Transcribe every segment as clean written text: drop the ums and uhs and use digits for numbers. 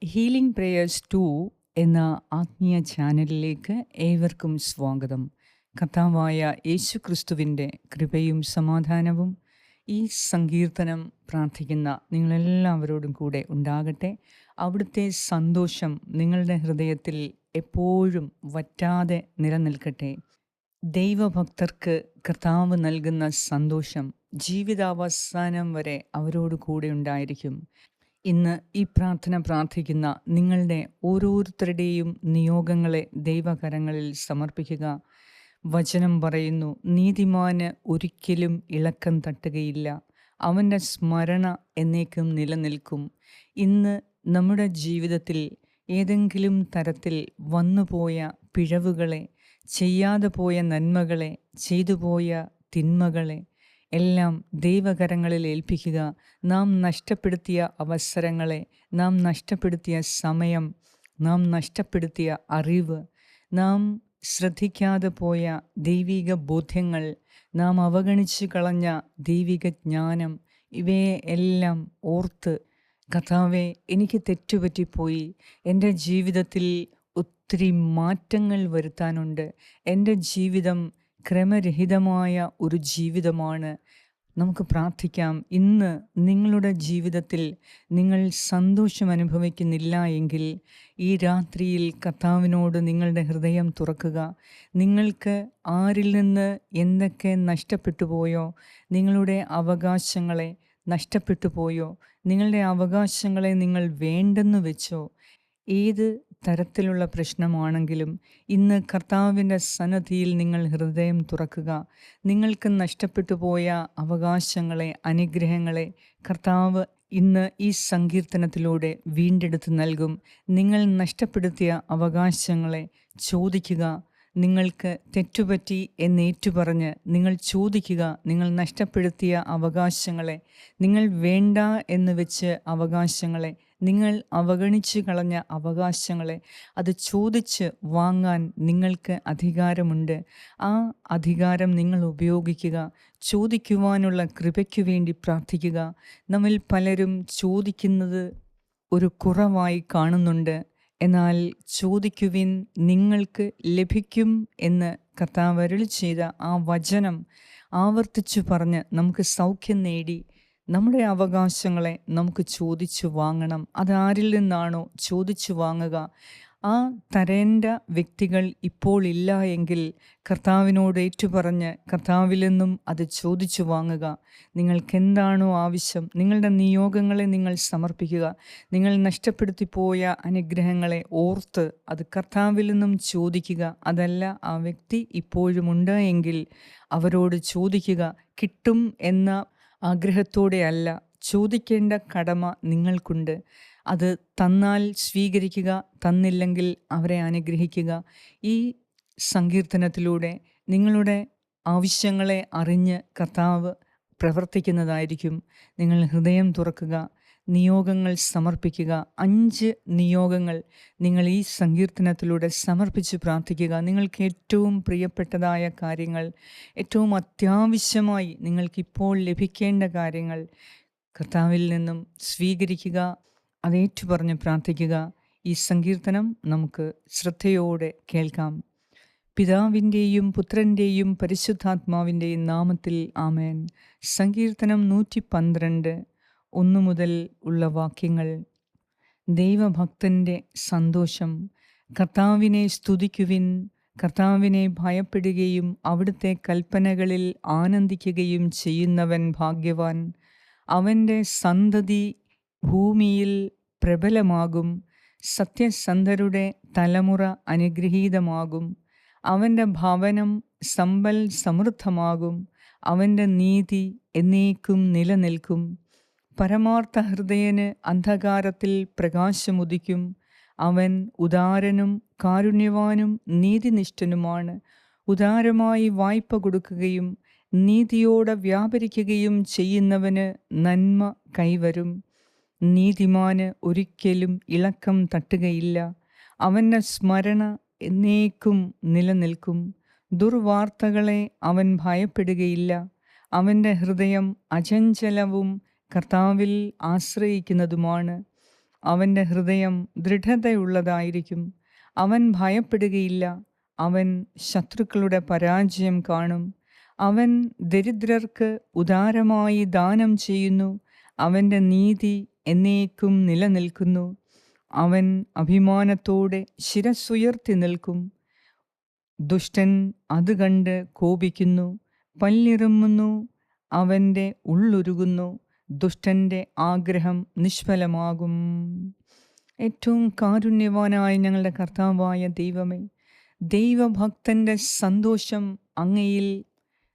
Healing prayers 2 എന്ന ആത്മീയ ചാനലിലേക്ക് ഏവർക്കും സ്വാഗതം. കർത്താവായ യേശുക്രിസ്തുവിൻ്റെ കൃപയും സമാധാനവും ഈ സങ്കീർത്തനം പ്രാർത്ഥിക്കുന്ന നിങ്ങളെല്ലാവരോടും കൂടെ ഉണ്ടാകട്ടെ. അവിടുത്തെ സന്തോഷം നിങ്ങളുടെ ഹൃദയത്തിൽ എപ്പോഴും വറ്റാതെ നിലനിൽക്കട്ടെ. ദൈവഭക്തർക്ക് കർത്താവ് നൽകുന്ന സന്തോഷം ജീവിതാവസാനം വരെ അവരോട് കൂടെ ഉണ്ടായിരിക്കും. ഇന്ന് ഈ പ്രാർത്ഥന പ്രാർത്ഥിക്കുന്ന നിങ്ങളുടെ ഓരോരുത്തരുടെയും നിയോഗങ്ങളെ ദൈവകരങ്ങളിൽ സമർപ്പിക്കുക. വചനം പറയുന്നു, നീതിമാന് ഒരിക്കലും ഇളക്കം തട്ടുകയില്ല, അവൻ്റെ സ്മരണ എന്നേക്കും നിലനിൽക്കും. ഇന്ന് നമ്മുടെ ജീവിതത്തിൽ ഏതെങ്കിലും തരത്തിൽ വന്നുപോയ പിഴവുകളെ, ചെയ്യാതെ പോയ നന്മകളെ, ചെയ്തുപോയ തിന്മകളെ എല്ലാം ദൈവകരങ്ങളിൽ ഏൽപ്പിക്കുക. നാം നഷ്ടപ്പെടുത്തിയ അവസരങ്ങളെ, നാം നഷ്ടപ്പെടുത്തിയ സമയം, നാം നഷ്ടപ്പെടുത്തിയ അറിവ്, നാം ശ്രദ്ധിക്കാതെ പോയ ദൈവിക ബോധ്യങ്ങൾ, നാം അവഗണിച്ചു കളഞ്ഞ ദൈവിക ജ്ഞാനം, ഇവയെ എല്ലാം ഓർത്ത്, കർത്താവേ, എനിക്ക് തെറ്റുപറ്റിപ്പോയി, എൻ്റെ ജീവിതത്തിൽ ഒത്തിരി മാറ്റങ്ങൾ വരുത്താനുണ്ട്, എൻ്റെ ജീവിതം ക്രമരഹിതമായ ഒരു ജീവിതമാണ്. നമുക്ക് പ്രാർത്ഥിക്കാം. ഇന്ന് നിങ്ങളുടെ ജീവിതത്തിൽ നിങ്ങൾ സന്തോഷം അനുഭവിക്കുന്നില്ല എങ്കിൽ ഈ രാത്രിയിൽ കർത്താവിനോട് നിങ്ങളുടെ ഹൃദയം തുറക്കുക. നിങ്ങൾക്ക് ആരിൽ നിന്ന് എന്തൊക്കെ നഷ്ടപ്പെട്ടു പോയോ, നിങ്ങളുടെ അവകാശങ്ങളെ നഷ്ടപ്പെട്ടു പോയോ, നിങ്ങളുടെ അവകാശങ്ങളെ നിങ്ങൾ വേണ്ടെന്ന് വെച്ചോ, ഏത് തരത്തിലുള്ള പ്രശ്നമാണെങ്കിലും ഇന്ന് കർത്താവിൻ്റെ സന്നിധിയിൽ നിങ്ങൾ ഹൃദയം തുറക്കുക. നിങ്ങൾക്ക് നഷ്ടപ്പെട്ടു പോയ അവകാശങ്ങളെ, അനുഗ്രഹങ്ങളെ കർത്താവ് ഇന്ന് ഈ സങ്കീർത്തനത്തിലൂടെ വീണ്ടെടുത്ത് നൽകും. നിങ്ങൾ നഷ്ടപ്പെടുത്തിയ അവകാശങ്ങളെ ചോദിക്കുക. നിങ്ങൾക്ക് തെറ്റുപറ്റി എന്നേറ്റുപറഞ്ഞ് നിങ്ങൾ ചോദിക്കുക. നിങ്ങൾ നഷ്ടപ്പെടുത്തിയ അവകാശങ്ങളെ, നിങ്ങൾ വേണ്ട എന്ന് വെച്ച് അവകാശങ്ങളെ, നിങ്ങൾ അവഗണിച്ചു കളഞ്ഞ അവകാശങ്ങളെ, അത് ചോദിച്ച് വാങ്ങാൻ നിങ്ങൾക്ക് അധികാരമുണ്ട്. ആ അധികാരം നിങ്ങൾ ഉപയോഗിക്കുക. ചോദിക്കുവാനുള്ള കൃപയ്ക്കു വേണ്ടി പ്രാർത്ഥിക്കുക. നമ്മിൽ പലരും ചോദിക്കുന്നത് ഒരു കുറവായി കാണുന്നുണ്ട്. എന്നാൽ ചോദിക്കുവിൻ, നിങ്ങൾക്ക് ലഭിക്കും എന്ന് കർത്താവ് അരുളി ചെയ്ത ആ വചനം ആവർത്തിച്ചു പറഞ്ഞ് നമുക്ക് സൗഖ്യം നേടി നമ്മുടെ അവകാശങ്ങളെ നമുക്ക് ചോദിച്ചു വാങ്ങണം. അതാരിൽ നിന്നാണോ ചോദിച്ചു വാങ്ങുക, ആ തരേണ്ട വ്യക്തികൾ ഇപ്പോൾ ഇല്ല എങ്കിൽ കർത്താവിനോട് ഏറ്റുപറഞ്ഞ് കർത്താവിൽ നിന്നും അത് ചോദിച്ചു വാങ്ങുക. നിങ്ങൾക്കെന്താണോ ആവശ്യം, നിങ്ങളുടെ നിയോഗങ്ങളെ നിങ്ങൾ സമർപ്പിക്കുക. നിങ്ങൾ നഷ്ടപ്പെടുത്തിപ്പോയ അനുഗ്രഹങ്ങളെ ഓർത്ത് അത് കർത്താവിൽ നിന്നും ചോദിക്കുക. അതല്ല, ആ വ്യക്തി ഇപ്പോഴുമുണ്ട് എങ്കിൽ അവരോട് ചോദിക്കുക. കിട്ടും എന്ന ആഗ്രഹത്തോടെ അല്ല, ചോദിക്കേണ്ട കടമ നിങ്ങൾക്കുണ്ട്. അത് തന്നാൽ സ്വീകരിക്കുക, തന്നില്ലെങ്കിൽ അവരെ അനുഗ്രഹിക്കുക. ഈ സങ്കീർത്തനത്തിലൂടെ നിങ്ങളുടെ ആവശ്യങ്ങളെ അറിഞ്ഞ് കർത്താവ് പ്രവർത്തിക്കുന്നതായിരിക്കും. നിങ്ങൾ ഹൃദയം തുറക്കുക, നിയോഗങ്ങൾ സമർപ്പിക്കുക. 5 നിയോഗങ്ങൾ നിങ്ങൾ ഈ സങ്കീർത്തനത്തിലൂടെ സമർപ്പിച്ച് പ്രാർത്ഥിക്കുക. നിങ്ങൾക്ക് ഏറ്റവും പ്രിയപ്പെട്ടതായ കാര്യങ്ങൾ, ഏറ്റവും അത്യാവശ്യമായി നിങ്ങൾക്കിപ്പോൾ ലഭിക്കേണ്ട കാര്യങ്ങൾ കർത്താവിൽ നിന്നും സ്വീകരിക്കുക. അതേറ്റു പറഞ്ഞ് പ്രാർത്ഥിക്കുക. ഈ സങ്കീർത്തനം നമുക്ക് ശ്രദ്ധയോടെ കേൾക്കാം. പിതാവിൻ്റെയും പുത്രൻ്റെയും പരിശുദ്ധാത്മാവിൻ്റെയും നാമത്തിൽ ആമേൻ. സങ്കീർത്തനം 112 1 മുതൽ ഉള്ള വാക്യങ്ങൾ. ദൈവഭക്തൻ്റെ സന്തോഷം. കർത്താവിനെ സ്തുതിക്കുവിൻ. കർത്താവിനെ ഭയപ്പെടുകയും അവിടുത്തെ കൽപ്പനകളിൽ ആനന്ദിക്കുകയും ചെയ്യുന്നവൻ ഭാഗ്യവാൻ. അവൻ്റെ സന്തതി ഭൂമിയിൽ പ്രബലമാകും. സത്യസന്ധരുടെ തലമുറ അനുഗ്രഹീതമാകും. അവൻ്റെ ഭവനം സമ്പൽ സമൃദ്ധമാകും. അവൻ്റെ നീതി എന്നേക്കും നിലനിൽക്കും. പരമാർത്ഥ ഹൃദയന് അന്ധകാരത്തിൽ പ്രകാശമുദിക്കും. അവൻ ഉദാരനും കാരുണ്യവാനും നീതിനിഷ്ഠനുമാണ്. ഉദാരമായി വായ്പ കൊടുക്കുകയും നീതിയോടെ വ്യാപരിക്കുകയും ചെയ്യുന്നവന് നന്മ കൈവരും. നീതിമാന് ഒരിക്കലും ഇളക്കം തട്ടുകയില്ല, അവൻ്റെ സ്മരണ എന്നേക്കും നിലനിൽക്കും. ദുർവാർത്തകളെ അവൻ ഭയപ്പെടുകയില്ല. അവൻ്റെ ഹൃദയം അചഞ്ചലവും കർത്താവിൽ ആശ്രയിക്കുന്നതുമാണ്. അവൻ്റെ ഹൃദയം ദൃഢതയുള്ളതായിരിക്കും. അവൻ ഭയപ്പെടുകയില്ല. അവൻ ശത്രുക്കളുടെ പരാജയം കാണും. അവൻ ദരിദ്രർക്ക് ഉദാരമായി ദാനം ചെയ്യുന്നു. അവൻ്റെ നീതി എന്നേക്കും നിലനിൽക്കുന്നു. അവൻ അഭിമാനത്തോടെ ശിരസ്സുയർത്തി നിൽക്കും. ദുഷ്ടൻ അത് കണ്ട് കോപിക്കുന്നു, പല്ലിറുമ്മുന്നു, അവൻ്റെ ഉള്ളുരുകുന്നു. ദുഷ്ടൻ്റെ ആഗ്രഹം നിഷ്ഫലമാകും. ഏറ്റവും കാരുണ്യവാനായ ഞങ്ങളുടെ കർത്താവായ ദൈവമേ, ദൈവഭക്തൻ്റെ സന്തോഷം അങ്ങയിൽ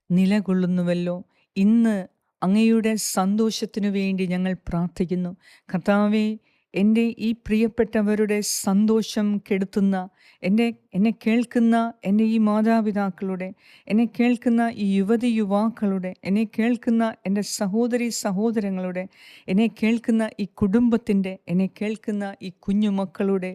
നിലകൊള്ളുന്നുവല്ലോ. ഇന്ന് അങ്ങയുടെ സന്തോഷത്തിനു വേണ്ടി ഞങ്ങൾ പ്രാർത്ഥിക്കുന്നു. കർത്താവേ, എൻ്റെ ഈ പ്രിയപ്പെട്ടവരുടെ സന്തോഷം കെടുത്തുന്ന എന്നെ കേൾക്കുന്ന എൻ്റെ ഈ മാതാപിതാക്കളുടെ, എന്നെ കേൾക്കുന്ന ഈ യുവതി യുവാക്കളുടെ, എന്നെ കേൾക്കുന്ന എൻ്റെ സഹോദരി സഹോദരങ്ങളുടെ, എന്നെ കേൾക്കുന്ന ഈ കുടുംബത്തിൻ്റെ, എന്നെ കേൾക്കുന്ന ഈ കുഞ്ഞുമക്കളുടെ,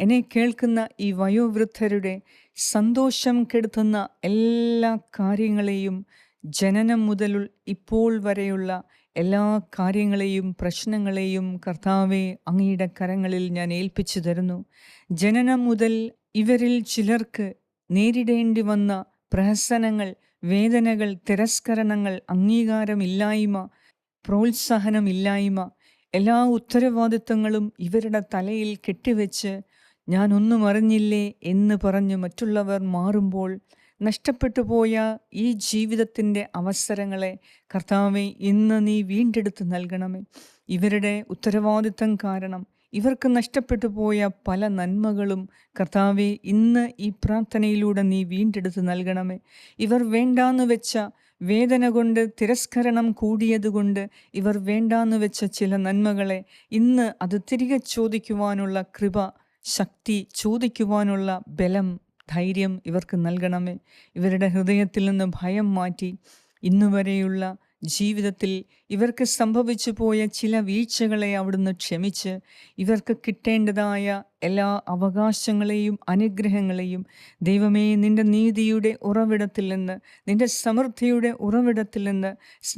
എന്നെ കേൾക്കുന്ന ഈ വയോവൃദ്ധരുടെ സന്തോഷം കെടുത്തുന്ന എല്ലാ കാര്യങ്ങളെയും, ജനനം മുതൽ ഇപ്പോൾ വരെയുള്ള എല്ലാ കാര്യങ്ങളെയും പ്രശ്നങ്ങളെയും കർത്താവെ അങ്ങയുടെ കരങ്ങളിൽ ഞാൻ ഏൽപ്പിച്ചു തരുന്നു. ജനനം മുതൽ ഇവരിൽ ചിലർക്ക് നേരിടേണ്ടി വന്ന പ്രഹസനങ്ങൾ, വേദനകൾ, തിരസ്കരണങ്ങൾ, അംഗീകാരമില്ലായ്മ, പ്രോത്സാഹനമില്ലായ്മ, എല്ലാ ഉത്തരവാദിത്തങ്ങളും ഇവരുടെ തലയിൽ കെട്ടിവെച്ച് ഞാനൊന്നും അറിഞ്ഞില്ലേ എന്ന് പറഞ്ഞ് മറ്റുള്ളവർ മാറുമ്പോൾ നഷ്ടപ്പെട്ടു പോയ ഈ ജീവിതത്തിൻ്റെ അവസരങ്ങളെ കർത്താവെ ഇന്ന് നീ വീണ്ടെടുത്ത് നൽകണമേ. ഇവരുടെ ഉത്തരവാദിത്തം കാരണം ഇവർക്ക് നഷ്ടപ്പെട്ടു പോയ പല നന്മകളും കർത്താവെ ഇന്ന് ഈ പ്രാർത്ഥനയിലൂടെ നീ വീണ്ടെടുത്ത് നൽകണമേ. ഇവർ വേണ്ടാന്ന് വെച്ച വേദന കൊണ്ട്, തിരസ്കരണം കൂടിയതുകൊണ്ട് ഇവർ വേണ്ടാന്ന് വെച്ച ചില നന്മകളെ ഇന്ന് അത് തിരികെ ചോദിക്കുവാനുള്ള കൃപ, ശക്തി, ചോദിക്കുവാനുള്ള ബലം, ധൈര്യം ഇവർക്ക് നൽകണമേ. ഇവരുടെ ഹൃദയത്തിൽ നിന്ന് ഭയം മാറ്റി ഇന്നുവരെയുള്ള ജീവിതത്തിൽ ഇവർക്ക് സംഭവിച്ചു പോയ ചില വീഴ്ചകളെ അവിടുന്ന് ക്ഷമിച്ച് ഇവർക്ക് കിട്ടേണ്ടതായ എല്ലാ അവകാശങ്ങളെയും അനുഗ്രഹങ്ങളെയും ദൈവമേ, നിൻ്റെ നീതിയുടെ ഉറവിടത്തിൽ നിന്ന്, നിൻ്റെ സമൃദ്ധിയുടെ ഉറവിടത്തിൽ നിന്ന്,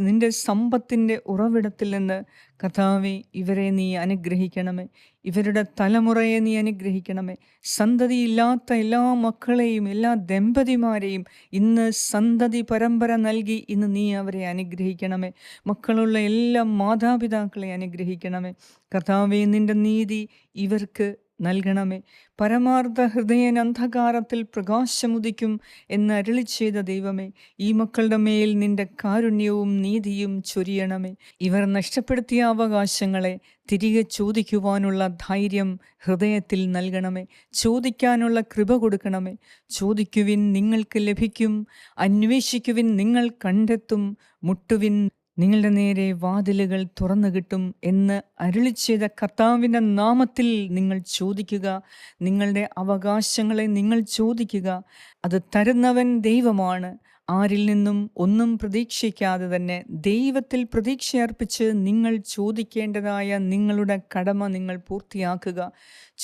നിൻ്റെ സമ്പത്തിൻ്റെ ഉറവിടത്തിൽ നിന്ന് കർത്താവേ ഇവരെ നീ അനുഗ്രഹിക്കണമേ. ഇവരുടെ തലമുറയെ നീ അനുഗ്രഹിക്കണമേ. സന്തതിയില്ലാത്ത എല്ലാ മക്കളെയും, എല്ലാ ദമ്പതിമാരെയും ഇന്ന് സന്തതി പരമ്പര നൽകി ഇന്ന് നീ അവരെ അനുഗ്രഹിക്കണമേ. മക്കളുള്ള എല്ലാ മാതാപിതാക്കളെ അനുഗ്രഹിക്കണമേ. കർത്താവേ, നിൻ്റെ നീതി ഇവർക്ക് നൽകണമേ. പരമാർത്ഥ ഹൃദയൻ അന്ധകാരത്തിൽ പ്രകാശമുദിക്കും എന്ന് അരുളി ചെയ്ത ദൈവമേ, ഈ മക്കളുടെ മേൽ നിന്റെ കാരുണ്യവും നീതിയും ചൊരിയണമേ. ഇവർ നഷ്ടപ്പെടുത്തിയ അവകാശങ്ങളെ തിരികെ ചോദിക്കുവാനുള്ള ധൈര്യം ഹൃദയത്തിൽ നൽകണമേ. ചോദിക്കാനുള്ള കൃപ കൊടുക്കണമേ. ചോദിക്കുവിൻ, നിങ്ങൾക്ക് ലഭിക്കും. അന്വേഷിക്കുവിൻ, നിങ്ങൾ കണ്ടെത്തും. മുട്ടുവിൻ, നിങ്ങളുടെ നേരെ വാതിലുകൾ തുറന്നു കിട്ടും എന്ന് അരുളി ചെയ്ത കർത്താവിൻ്റെ നാമത്തിൽ നിങ്ങൾ ചോദിക്കുക. നിങ്ങളുടെ അവകാശങ്ങളെ നിങ്ങൾ ചോദിക്കുക. അത് തരുന്നവൻ ദൈവമാണ്. ആരിൽ നിന്നും ഒന്നും പ്രതീക്ഷിക്കാതെ തന്നെ ദൈവത്തിൽ പ്രതീക്ഷയർപ്പിച്ച് നിങ്ങൾ ചോദിക്കേണ്ടതായ നിങ്ങളുടെ കടമ നിങ്ങൾ പൂർത്തിയാക്കുക.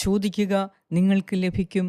ചോദിക്കുക, നിങ്ങൾക്ക് ലഭിക്കും.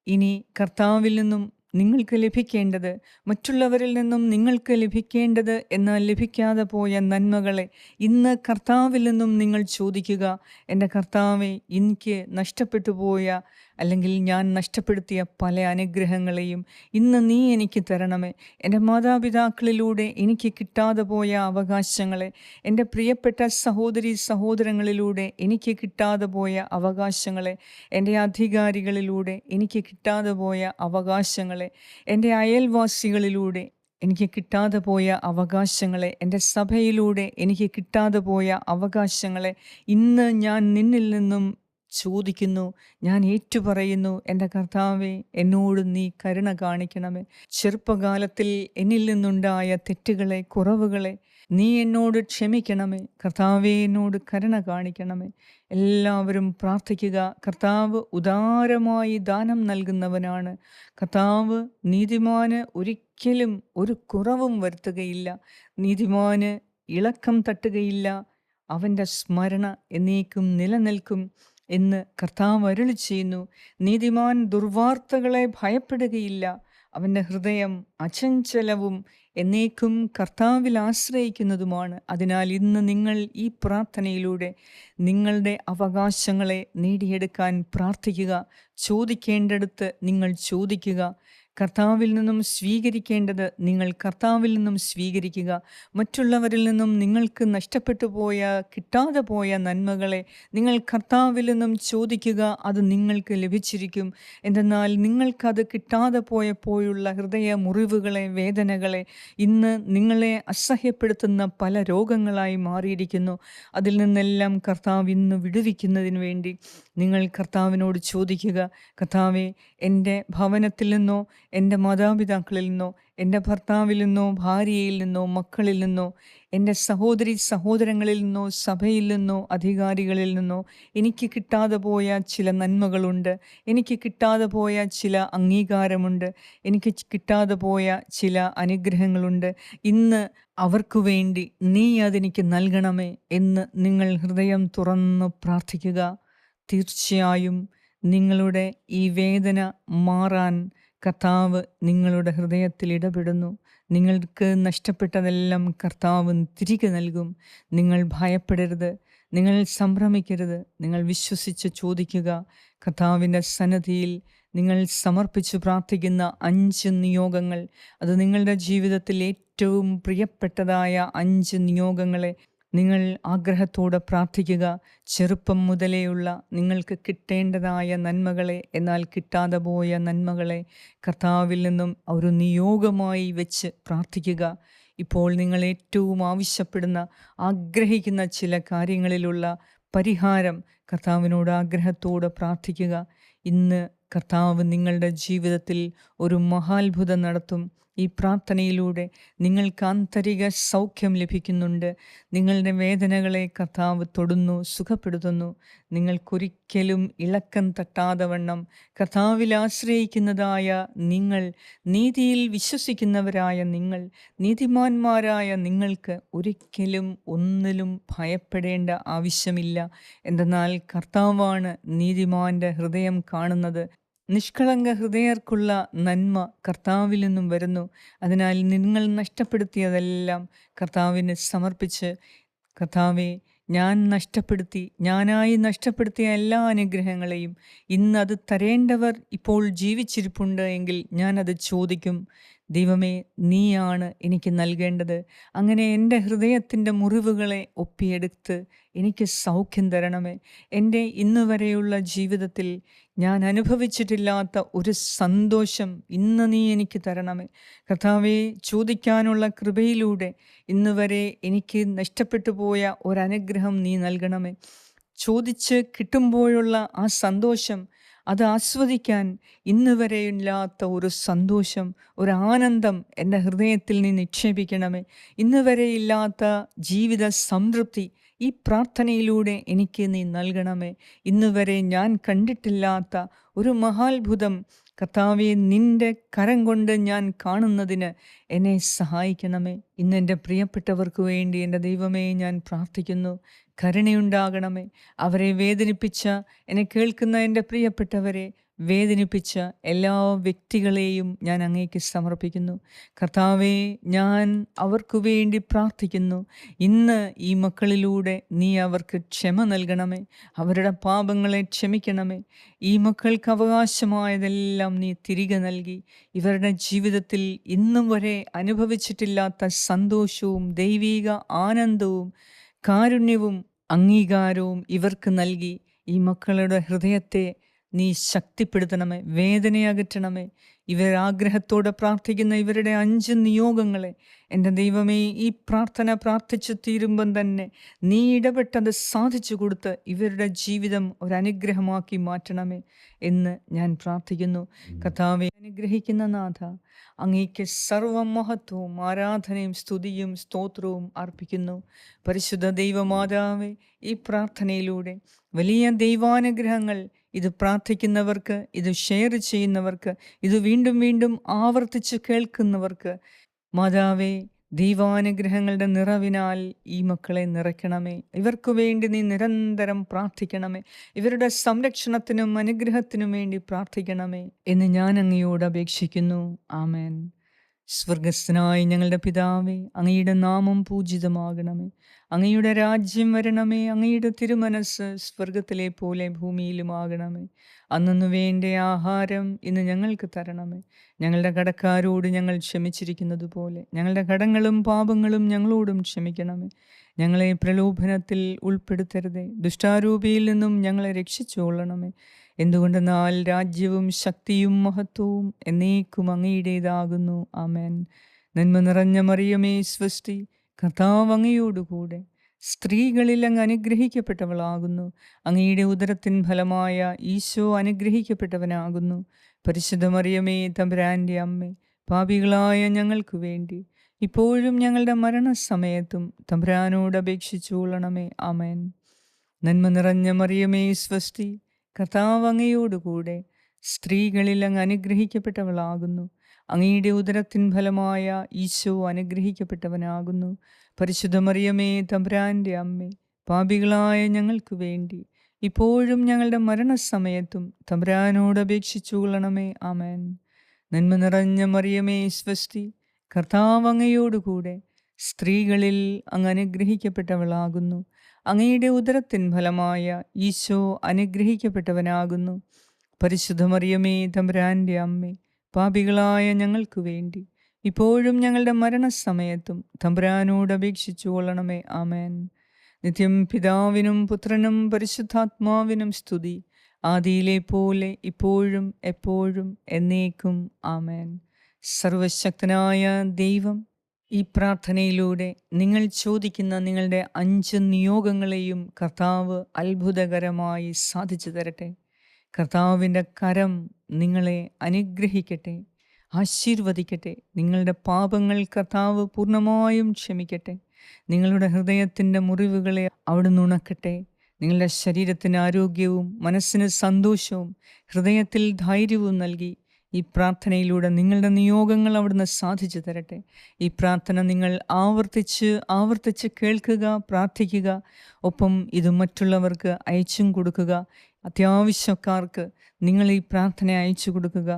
ഇനി കർത്താവിൽ നിന്നും നിങ്ങൾക്ക് ലഭിക്കേണ്ടത്, മറ്റുള്ളവരിൽ നിന്നും നിങ്ങൾക്ക് ലഭിക്കേണ്ടത് എന്നാൽ ലഭിക്കാതെ പോയ നന്മകളെ ഇന്ന് കർത്താവിൽ നിന്നും നിങ്ങൾ ചോദിക്കുക. എൻ്റെ കർത്താവേ, എനിക്ക് നഷ്ടപ്പെട്ടു പോയ അല്ലെങ്കിൽ ഞാൻ നഷ്ടപ്പെടുത്തിയ പല അനുഗ്രഹങ്ങളെയും ഇന്ന് നീ എനിക്ക് തരണമേ. എൻ്റെ മാതാപിതാക്കളിലൂടെ എനിക്ക് കിട്ടാതെ പോയ അവകാശങ്ങളെ, എൻ്റെ പ്രിയപ്പെട്ട സഹോദരി സഹോദരങ്ങളിലൂടെ എനിക്ക് കിട്ടാതെ പോയ അവകാശങ്ങളെ, എൻ്റെ അധികാരികളിലൂടെ എനിക്ക് കിട്ടാതെ പോയ അവകാശങ്ങളെ, എൻ്റെ അയൽവാസികളിലൂടെ എനിക്ക് കിട്ടാതെ പോയ അവകാശങ്ങളെ, എൻ്റെ സഭയിലൂടെ എനിക്ക് കിട്ടാതെ പോയ അവകാശങ്ങളെ ഇന്ന് ഞാൻ നിന്നിൽ നിന്നും ചോദിക്കുന്നു. ഞാൻ ഏറ്റുപറയുന്നു, എൻ്റെ കർത്താവേ, എന്നോട് നീ കരുണ കാണിക്കണമേ. ചെറുപ്പകാലത്തിൽ എന്നിൽ നിന്നുണ്ടായ തെറ്റുകളെ, കുറവുകളെ നീ എന്നോട് ക്ഷമിക്കണമേ. കർത്താവേ, എന്നോട് കരുണ കാണിക്കണമേ. എല്ലാവരും പ്രാർത്ഥിക്കുക. കർത്താവ് ഉദാരമായി ദാനം നൽകുന്നവനാണ്. കർത്താവ് നീതിമാന് ഒരിക്കലും ഒരു കുറവും വരുത്തുകയില്ല. നീതിമാന് ഇളക്കം തട്ടുകയില്ല. അവൻ്റെ സ്മരണ എന്നേക്കും നിലനിൽക്കും എന്ന് കർത്താവ് അരുളി ചെയ്യുന്നു. നീതിമാൻ ദുർവാർത്തകളെ ഭയപ്പെടുകയില്ല. അവൻ്റെ ഹൃദയം അചഞ്ചലവും എന്നേക്കും കർത്താവിൽ ആശ്രയിക്കുന്നതുമാണ്. അതിനാൽ ഇന്ന് നിങ്ങൾ ഈ പ്രാർത്ഥനയിലൂടെ നിങ്ങളുടെ അവകാശങ്ങളെ നേടിയെടുക്കാൻ പ്രാർത്ഥിക്കുക. ചോദിക്കേണ്ടടുത്ത് നിങ്ങൾ ചോദിക്കുക. കർത്താവിൽ നിന്നും സ്വീകരിക്കേണ്ടത് നിങ്ങൾ കർത്താവിൽ നിന്നും സ്വീകരിക്കുക. മറ്റുള്ളവരിൽ നിന്നും നിങ്ങൾക്ക് നഷ്ടപ്പെട്ടു പോയ, കിട്ടാതെ പോയ നന്മകളെ നിങ്ങൾ കർത്താവിൽ നിന്നും ചോദിക്കുക. അത് നിങ്ങൾക്ക് ലഭിച്ചിരിക്കും. എന്തെന്നാൽ നിങ്ങൾക്കത് കിട്ടാതെ പോയപ്പോഴുള്ള ഹൃദയ മുറിവുകളെ, വേദനകളെ ഇന്ന് നിങ്ങളെ അസഹ്യപ്പെടുത്തുന്ന പല രോഗങ്ങളായി മാറിയിരിക്കുന്നു. അതിൽ നിന്നെല്ലാം കർത്താവ് ഇന്ന് വിടുവിക്കുന്നതിന് വേണ്ടി നിങ്ങൾ കർത്താവിനോട് ചോദിക്കുക. കർത്താവേ, എൻ്റെ ഭവനത്തിൽ നിന്നോ, എൻ്റെ മാതാപിതാക്കളിൽ നിന്നോ, എൻ്റെ ഭർത്താവിൽ നിന്നോ, ഭാര്യയിൽ നിന്നോ, മക്കളിൽ നിന്നോ, എൻ്റെ സഹോദരി സഹോദരങ്ങളിൽ നിന്നോ, സഭയിൽ നിന്നോ, അധികാരികളിൽ നിന്നോ എനിക്ക് കിട്ടാതെ പോയ ചില നന്മകളുണ്ട്. എനിക്ക് കിട്ടാതെ പോയ ചില അംഗീകാരമുണ്ട്. എനിക്ക് കിട്ടാതെ പോയ ചില അനുഗ്രഹങ്ങളുണ്ട്. ഇന്ന് അവർക്കു വേണ്ടി നീ അതെനിക്ക് നൽകണമേ എന്ന് നിങ്ങൾ ഹൃദയം തുറന്ന് പ്രാർത്ഥിക്കുക. തീർച്ചയായും നിങ്ങളുടെ ഈ വേദന മാറാൻ കർത്താവ് നിങ്ങളുടെ ഹൃദയത്തിൽ ഇടപെടുന്നു. നിങ്ങൾക്ക് നഷ്ടപ്പെട്ടതെല്ലാം കർത്താവ് തിരികെ നൽകും. നിങ്ങൾ ഭയപ്പെടരുത്, നിങ്ങൾ സംഭ്രമിക്കരുത്. നിങ്ങൾ വിശ്വസിച്ച് ചോദിക്കുക. കർത്താവിൻ്റെ സന്നിധിയിൽ നിങ്ങൾ സമർപ്പിച്ച് പ്രാർത്ഥിക്കുന്ന 5 നിയോഗങ്ങൾ, അത് നിങ്ങളുടെ ജീവിതത്തിൽ ഏറ്റവും പ്രിയപ്പെട്ടതായ 5 നിയോഗങ്ങളെ നിങ്ങൾ ആഗ്രഹത്തോടെ പ്രാർത്ഥിക്കുക. ചെറുപ്പം മുതലേയുള്ള നിങ്ങൾക്ക് കിട്ടേണ്ടതായ നന്മകളെ, എന്നാൽ കിട്ടാതെ പോയ നന്മകളെ കർത്താവിൽ നിന്നും ഒരു നിയോഗമായി വെച്ച് പ്രാർത്ഥിക്കുക. ഇപ്പോൾ നിങ്ങൾ ഏറ്റവും ആവശ്യപ്പെടുന്ന, ആഗ്രഹിക്കുന്ന ചില കാര്യങ്ങളിലുള്ള പരിഹാരം കർത്താവിനോട് ആഗ്രഹത്തോടെ പ്രാർത്ഥിക്കുക. ഇന്ന് കർത്താവ് നിങ്ങളുടെ ജീവിതത്തിൽ ഒരു മഹാത്ഭുതം നടത്തും. ഈ പ്രാർത്ഥനയിലൂടെ നിങ്ങൾക്ക് ആന്തരിക സൗഖ്യം ലഭിക്കുന്നുണ്ട്. നിങ്ങളുടെ വേദനകളെ കർത്താവ് തൊടുന്നു, സുഖപ്പെടുത്തുന്നു. നിങ്ങൾക്കൊരിക്കലും ഇളക്കം തട്ടാതെ വണ്ണം കർത്താവിൽ ആശ്രയിക്കുന്നതായ നിങ്ങൾ, നീതിയിൽ വിശ്വസിക്കുന്നവരായ നിങ്ങൾ, നീതിമാന്മാരായ നിങ്ങൾക്ക് ഒരിക്കലും ഒന്നിലും ഭയപ്പെടേണ്ട ആവശ്യമില്ല. എന്തെന്നാൽ കർത്താവാണ് നീതിമാന്റെ ഹൃദയം കാണുന്നത്. നിഷ്കളങ്ക ഹൃദയർക്കുള്ള നന്മ കർത്താവിൽ നിന്നും വരുന്നു. അതിനാൽ നിങ്ങൾ നഷ്ടപ്പെടുത്തിയതെല്ലാം കർത്താവിന് സമർപ്പിച്ച്, കർത്താവെ, ഞാനായി നഷ്ടപ്പെടുത്തിയ എല്ലാ അനുഗ്രഹങ്ങളെയും ഇന്നത് തരേണ്ടവർ ഇപ്പോൾ ജീവിച്ചിരിപ്പുണ്ട് എങ്കിൽ ഞാനത് ചോദിക്കും. ദൈവമേ, നീയാണ് എനിക്ക് നൽകേണ്ടത്. അങ്ങനെ എൻ്റെ ഹൃദയത്തിൻ്റെ മുറിവുകളെ ഒപ്പിയെടുത്ത് എനിക്ക് സൗഖ്യം തരണമേ. എൻ്റെ ഇന്ന് വരെയുള്ള ജീവിതത്തിൽ ഞാൻ അനുഭവിച്ചിട്ടില്ലാത്ത ഒരു സന്തോഷം ഇന്ന് നീ എനിക്ക് തരണമേ. കർത്താവേ, ചോദിക്കാനുള്ള കൃപയിലൂടെ ഇന്ന് വരെ എനിക്ക് നഷ്ടപ്പെട്ടു പോയ ഒരനുഗ്രഹം നീ നൽകണമേ. ചോദിച്ച് കിട്ടുമ്പോഴുള്ള ആ സന്തോഷം, അത് ആസ്വദിക്കാൻ ഇന്ന് വരെയില്ലാത്ത ഒരു സന്തോഷം, ഒരു ആനന്ദം എൻ്റെ ഹൃദയത്തിൽ നീ നിക്ഷേപിക്കണമേ. ഇന്ന് വരെയില്ലാത്ത ജീവിത സംതൃപ്തി ഈ പ്രാർത്ഥനയിലൂടെ എനിക്ക് നീ നൽകണമേ. ഇന്ന് വരെ ഞാൻ കണ്ടിട്ടില്ലാത്ത ഒരു മഹാത്ഭുതം കർത്താവേ, നിൻ്റെ കരം കൊണ്ട് ഞാൻ കാണുന്നതിന് എന്നെ സഹായിക്കണമേ. ഇന്ന് എൻ്റെ പ്രിയപ്പെട്ടവർക്ക് വേണ്ടി എൻ്റെ ദൈവമേ ഞാൻ പ്രാർത്ഥിക്കുന്നു. കരുണയുണ്ടാകണമേ. അവരെ വേദനിപ്പിച്ച, എന്നെ കേൾക്കുന്ന എൻ്റെ പ്രിയപ്പെട്ടവരെ വേദനിപ്പിച്ച എല്ലാ വ്യക്തികളെയും ഞാൻ അങ്ങേക്ക് സമർപ്പിക്കുന്നു. കർത്താവേ, ഞാൻ അവർക്കു വേണ്ടി പ്രാർത്ഥിക്കുന്നു. ഇന്ന് ഈ മക്കളിലൂടെ നീ അവർക്ക് ക്ഷമ നൽകണമേ. അവരുടെ പാപങ്ങളെ ക്ഷമിക്കണമേ. ഈ മക്കൾക്ക് അവകാശമായതെല്ലാം നീ തിരികെ നൽകി ഇവരുടെ ജീവിതത്തിൽ ഇന്നും വരെ അനുഭവിച്ചിട്ടില്ലാത്ത സന്തോഷവും ദൈവിക ആനന്ദവും കാരുണ്യവും അംഗീകാരവും ഇവർക്ക് നൽകി ഈ മക്കളുടെ ഹൃദയത്തെ നീ ശക്തിപ്പെടുത്തണമേ, വേദനയകറ്റണമേ. ഇവർ ആഗ്രഹത്തോടെ പ്രാർത്ഥിക്കുന്ന ഇവരുടെ 5 നിയോഗങ്ങളെ എൻ്റെ ദൈവമേ, ഈ പ്രാർത്ഥന പ്രാർത്ഥിച്ചു തീരുമ്പം തന്നെ നീ ഇടപെട്ടത് സാധിച്ചു കൊടുത്ത് ഇവരുടെ ജീവിതം ഒരനുഗ്രഹമാക്കി മാറ്റണമേ എന്ന് ഞാൻ പ്രാർത്ഥിക്കുന്നു. കർത്താവേ, അനുഗ്രഹിക്കുന്ന നാഥ, അങ്ങേക്ക് സർവമഹത്വവും ആരാധനയും സ്തുതിയും സ്തോത്രവും അർപ്പിക്കുന്നു. പരിശുദ്ധ ദൈവമാതാവേ, ഈ പ്രാർത്ഥനയിലൂടെ വലിയ ദൈവാനുഗ്രഹങ്ങൾ ഇത് പ്രാർത്ഥിക്കുന്നവർക്ക്, ഇത് ഷെയർ ചെയ്യുന്നവർക്ക്, ഇത് വീണ്ടും വീണ്ടും ആവർത്തിച്ച് കേൾക്കുന്നവർക്ക് മാതാവേ ദൈവാനുഗ്രഹങ്ങളുടെ നിറവിനാൽ ഈ മക്കളെ നിറയ്ക്കണമേ. ഇവർക്കു വേണ്ടി നീ നിരന്തരം പ്രാർത്ഥിക്കണമേ. ഇവരുടെ സംരക്ഷണത്തിനും അനുഗ്രഹത്തിനും വേണ്ടി പ്രാർത്ഥിക്കണമേ എന്ന് ഞാൻ അങ്ങയോട് അപേക്ഷിക്കുന്നു. ആമേൻ. സ്വർഗസ്ഥനായ ഞങ്ങളുടെ പിതാവേ, അങ്ങയുടെ നാമം പൂജിതമാകണമേ. അങ്ങയുടെ രാജ്യം വരണമേ. അങ്ങയുടെ തിരുമനസ് സ്വർഗത്തിലെ പോലെ ഭൂമിയിലുമാകണമേ. അന്നു വേണ്ട ആഹാരം ഇന്ന് ഞങ്ങൾക്ക് തരണമേ. ഞങ്ങളുടെ കടക്കാരോട് ഞങ്ങൾ ക്ഷമിച്ചിരിക്കുന്നത് പോലെ ഞങ്ങളുടെ കടങ്ങളും പാപങ്ങളും ഞങ്ങളോടും ക്ഷമിക്കണമേ. ഞങ്ങളെ പ്രലോഭനത്തിൽ ഉൾപ്പെടുത്തരുതേ, ദുഷ്ടാരൂപിയിൽ നിന്നും ഞങ്ങളെ രക്ഷിച്ചുകൊള്ളണമേ. എന്തുകൊണ്ടെന്നാൽ രാജ്യവും ശക്തിയും മഹത്വവും എന്നേക്കും അങ്ങയുടേതാകുന്നു. ആമേൻ. നന്മ നിറഞ്ഞ മറിയമേ സ്വസ്തി, കർത്താവ് അങ്ങയോടുകൂടെ സ്ത്രീകളിൽ അങ്ങ് അനുഗ്രഹിക്കപ്പെട്ടവളാകുന്നു. അങ്ങയുടെ ഉദരത്തിൻ ഫലമായ ഈശോ അനുഗ്രഹിക്കപ്പെട്ടവനാകുന്നു. പരിശുദ്ധ മറിയമേ തമ്പുരാൻ്റെ അമ്മേ, പാപികളായ ഞങ്ങൾക്ക് വേണ്ടി ഇപ്പോഴും ഞങ്ങളുടെ മരണസമയത്തും തമ്പുരാനോട് അപേക്ഷിച്ചുകൊള്ളണമേ. ആമേൻ. നന്മ നിറഞ്ഞ മറിയമേ സ്വസ്തി, കർത്താവ് അങ്ങയോടുകൂടെ സ്ത്രീകളിൽ അങ്ങ് അനുഗ്രഹിക്കപ്പെട്ടവളാകുന്നു. അങ്ങയുടെ ഉദരത്തിൻ ഫലമായ ഈശോ അനുഗ്രഹിക്കപ്പെട്ടവനാകുന്നു. പരിശുദ്ധ മറിയമേ തമ്പുരാൻ്റെ അമ്മേ, പാപികളായ ഞങ്ങൾക്ക് വേണ്ടി ഇപ്പോഴും ഞങ്ങളുടെ മരണസമയത്തും തമ്പുരാനോട് അപേക്ഷിച്ചുകൊള്ളണമേ. ആമേൻ. നന്മ നിറഞ്ഞ മറിയമേ സ്വസ്തി, കർത്താവ് അങ്ങയോടുകൂടെ സ്ത്രീകളിൽ അങ്ങ് അനുഗ്രഹിക്കപ്പെട്ടവളാകുന്നു. അങ്ങയുടെ ഉദരത്തിൻ ഫലമായ ഈശോ അനുഗ്രഹിക്കപ്പെട്ടവനാകുന്നു. പരിശുദ്ധ മറിയമേ തമ്പുരാൻ്റെ അമ്മേ, പാപികളായ ഞങ്ങൾക്ക് വേണ്ടി ഇപ്പോഴും ഞങ്ങളുടെ മരണസമയത്തും തമ്പുരാനോട് അപേക്ഷിച്ചു കൊള്ളണമേ. ആമേൻ. നിത്യം പിതാവിനും പുത്രനും പരിശുദ്ധാത്മാവിനും സ്തുതി, ആദിയിലെ പോലെ ഇപ്പോഴും എപ്പോഴും എന്നേക്കും. ആമേൻ. സർവശക്തനായ ദൈവം ഈ പ്രാർത്ഥനയിലൂടെ നിങ്ങൾ ചോദിക്കുന്ന നിങ്ങളുടെ 5 നിയോഗങ്ങളെയും കർത്താവ് അത്ഭുതകരമായി സാധിച്ചു തരട്ടെ. കർത്താവിൻ്റെ കരം നിങ്ങളെ അനുഗ്രഹിക്കട്ടെ, ആശീർവദിക്കട്ടെ. നിങ്ങളുടെ പാപങ്ങൾ കർത്താവ് പൂർണ്ണമായും ക്ഷമിക്കട്ടെ. നിങ്ങളുടെ ഹൃദയത്തിൻ്റെ മുറിവുകളെ അവിടുന്ന് ഉണക്കട്ടെ. നിങ്ങളുടെ ശരീരത്തിന് ആരോഗ്യവും മനസ്സിന് സന്തോഷവും ഹൃദയത്തിൽ ധൈര്യവും നൽകി ഈ പ്രാർത്ഥനയിലൂടെ നിങ്ങളുടെ നിയോഗങ്ങൾ അവിടുന്ന് സാധിച്ചു തരട്ടെ. ഈ പ്രാർത്ഥന നിങ്ങൾ ആവർത്തിച്ച് കേൾക്കുക, പ്രാർത്ഥിക്കുക. ഒപ്പം ഇത് മറ്റുള്ളവർക്ക് അയച്ചും കൊടുക്കുക. അത്യാവശ്യക്കാർക്ക് നിങ്ങൾ ഈ പ്രാർത്ഥന അയച്ചു കൊടുക്കുക.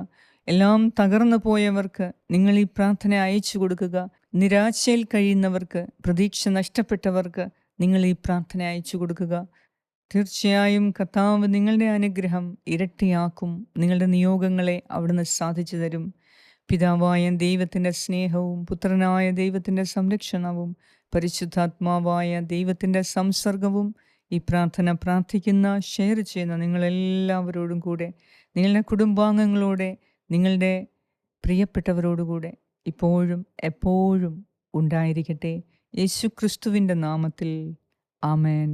എല്ലാം തകർന്നു പോയവർക്ക് നിങ്ങൾ ഈ പ്രാർത്ഥന അയച്ചു കൊടുക്കുക. നിരാശയിൽ കഴിയുന്നവർക്ക്, പ്രതീക്ഷ നഷ്ടപ്പെട്ടവർക്ക് നിങ്ങൾ ഈ പ്രാർത്ഥന അയച്ചു കൊടുക്കുക. തീർച്ചയായും കർത്താവ് നിങ്ങളുടെ അനുഗ്രഹം ഇരട്ടിയാക്കും. നിങ്ങളുടെ നിയോഗങ്ങളെ അവിടുന്ന് സാധിച്ചു തരും. പിതാവായ ദൈവത്തിൻ്റെ സ്നേഹവും പുത്രനായ ദൈവത്തിൻ്റെ സംരക്ഷണവും പരിശുദ്ധാത്മാവായ ദൈവത്തിൻ്റെ സംസർഗവും ഈ പ്രാർത്ഥന പ്രാർത്ഥിക്കുന്ന, ഷെയർ ചെയ്യുന്ന നിങ്ങളെല്ലാവരോടും കൂടെ, നിങ്ങളുടെ കുടുംബാംഗങ്ങളോടെ, നിങ്ങളുടെ പ്രിയപ്പെട്ടവരോടുകൂടെ ഇപ്പോഴും എപ്പോഴും ഉണ്ടായിരിക്കട്ടെ. യേശു ക്രിസ്തുവിൻ്റെ നാമത്തിൽ. ആമേൻ.